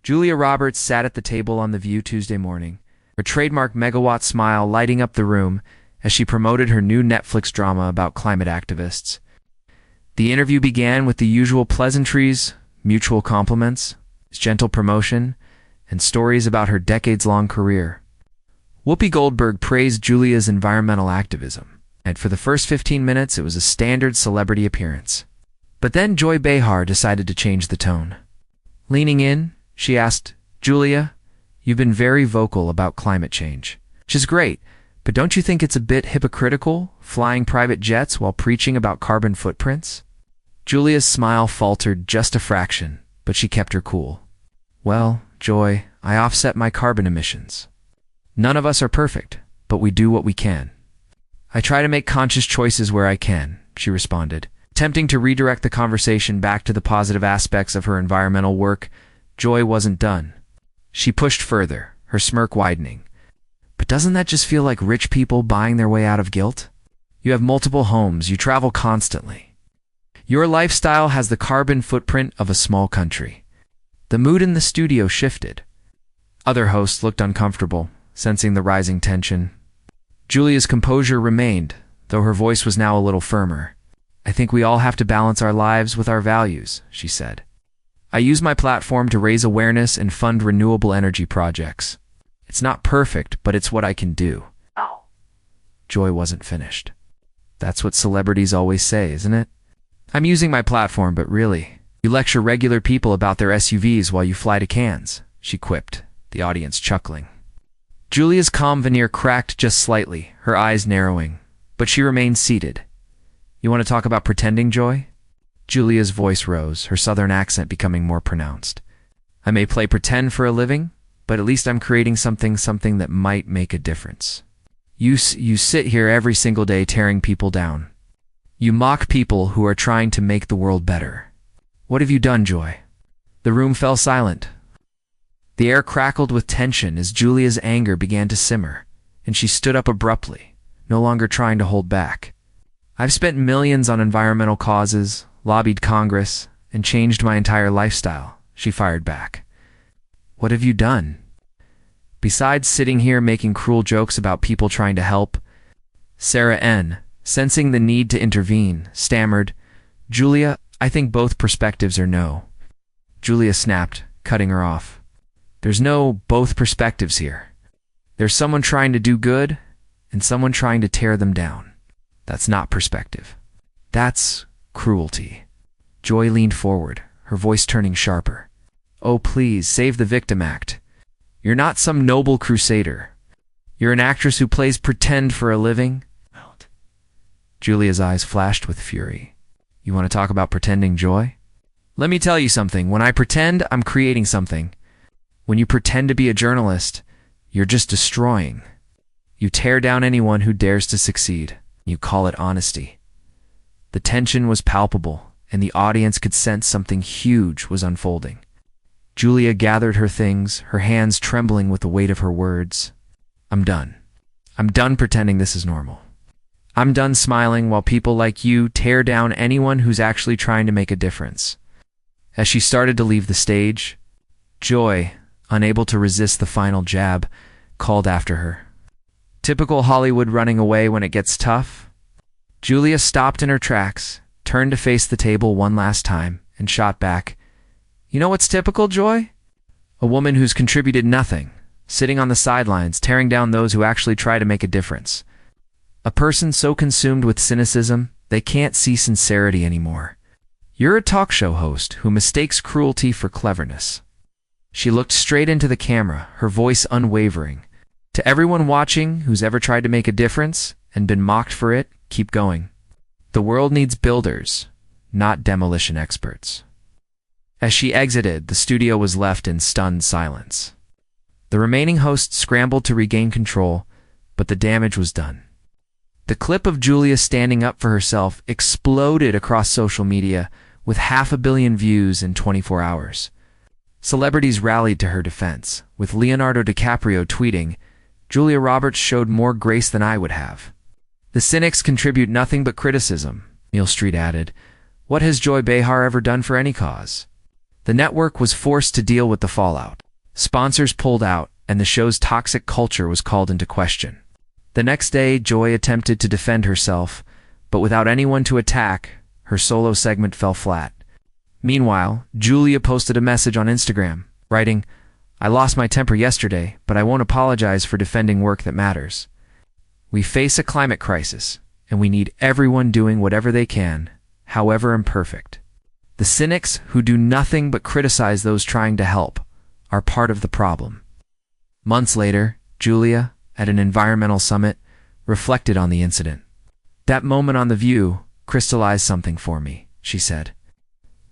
Julia Roberts sat at the table on The View Tuesday morning, her trademark megawatt smile lighting up the room as she promoted her new Netflix drama about climate activists. The interview began with the usual pleasantries, mutual compliments, gentle promotion, and stories about her decades-long career. Whoopi Goldberg praised Julia's environmental activism, and for the first 15 minutes it was a standard celebrity appearance. But then Joy Behar decided to change the tone. Leaning in, she asked, "Julia, you've been very vocal about climate change, which is great, but don't you think it's a bit hypocritical, flying private jets while preaching about carbon footprints?" Julia's smile faltered just a fraction, but she kept her cool. "Well, Joy, I offset my carbon emissions. None of us are perfect, but we do what we can. I try to make conscious choices where I can," she responded. Attempting to redirect the conversation back to the positive aspects of her environmental work, Joy wasn't done. She pushed further, her smirk widening. "But doesn't that just feel like rich people buying their way out of guilt? You have multiple homes, you travel constantly. Your lifestyle has the carbon footprint of a small country." The mood in the studio shifted. Other hosts looked uncomfortable, sensing the rising tension. Julia's composure remained, though her voice was now a little firmer. "I think we all have to balance our lives with our values," she said. "I use my platform to raise awareness and fund renewable energy projects. It's not perfect, but it's what I can do." Joy wasn't finished. "That's what celebrities always say, isn't it? I'm using my platform, but really, you lecture regular people about their SUVs while you fly to Cannes," she quipped, the audience chuckling. Julia's calm veneer cracked just slightly, her eyes narrowing, but she remained seated. "You want to talk about pretending, Joy?" Julia's voice rose, her southern accent becoming more pronounced. "I may play pretend for a living, but at least I'm creating something that might make a difference. You sit here every single day tearing people down. You mock people who are trying to make the world better. What have you done, Joy?" The room fell silent. The air crackled with tension as Julia's anger began to simmer, and she stood up abruptly, no longer trying to hold back. "I've spent millions on environmental causes, lobbied Congress, and changed my entire lifestyle," she fired back. "What have you done? Besides sitting here making cruel jokes about people trying to help?" Sarah N., sensing the need to intervene, stammered, "Julia, I think both perspectives are no." Julia snapped, cutting her off. "There's no both perspectives here. There's someone trying to do good and someone trying to tear them down. That's not perspective. That's cruelty." Joy leaned forward, her voice turning sharper. "Oh, please, save the victim act. You're not some noble crusader. You're an actress who plays pretend for a living." Julia's eyes flashed with fury. "You want to talk about pretending, Joy? Let me tell you something. When I pretend, I'm creating something. When you pretend to be a journalist, you're just destroying. You tear down anyone who dares to succeed. You call it honesty." The tension was palpable, and the audience could sense something huge was unfolding. Julia gathered her things, her hands trembling with the weight of her words. "I'm done. I'm done pretending this is normal. I'm done smiling while people like you tear down anyone who's actually trying to make a difference." As she started to leave the stage, Joy, unable to resist the final jab, called after her. "Typical Hollywood running away when it gets tough." Julia stopped in her tracks, turned to face the table one last time, and shot back, "You know what's typical, Joy? A woman who's contributed nothing, sitting on the sidelines, tearing down those who actually try to make a difference. A person so consumed with cynicism, they can't see sincerity anymore. You're a talk show host who mistakes cruelty for cleverness." She looked straight into the camera, her voice unwavering. "To everyone watching who's ever tried to make a difference and been mocked for it, keep going. The world needs builders, not demolition experts." As she exited, the studio was left in stunned silence. The remaining hosts scrambled to regain control, but the damage was done. The clip of Julia standing up for herself exploded across social media with 500 million views in 24 hours. Celebrities rallied to her defense, with Leonardo DiCaprio tweeting, "Julia Roberts showed more grace than I would have." "The cynics contribute nothing but criticism," Meal Street added. "What has Joy Behar ever done for any cause?" The network was forced to deal with the fallout. Sponsors pulled out, and the show's toxic culture was called into question. The next day, Joy attempted to defend herself, but without anyone to attack, her solo segment fell flat. Meanwhile, Julia posted a message on Instagram, writing, "I lost my temper yesterday, but I won't apologize for defending work that matters. We face a climate crisis, and we need everyone doing whatever they can, however imperfect. The cynics who do nothing but criticize those trying to help are part of the problem." Months later, Julia, at an environmental summit, reflected on the incident. "That moment on The View crystallized something for me," she said.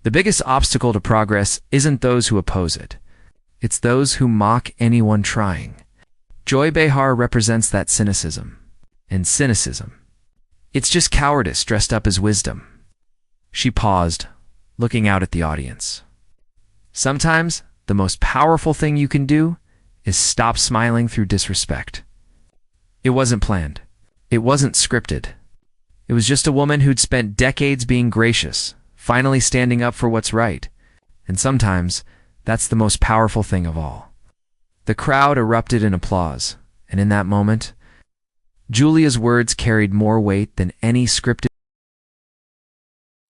"The biggest obstacle to progress isn't those who oppose it. It's those who mock anyone trying." Joy Behar represents that cynicism. And cynicism, it's just cowardice dressed up as wisdom. She paused, looking out at the audience. Sometimes, the most powerful thing you can do is stop smiling through disrespect. It wasn't planned. It wasn't scripted. It was just a woman who'd spent decades being gracious, finally standing up for what's right. And sometimes, that's the most powerful thing of all. The crowd erupted in applause, and in that moment, Julia's words carried more weight than any scripted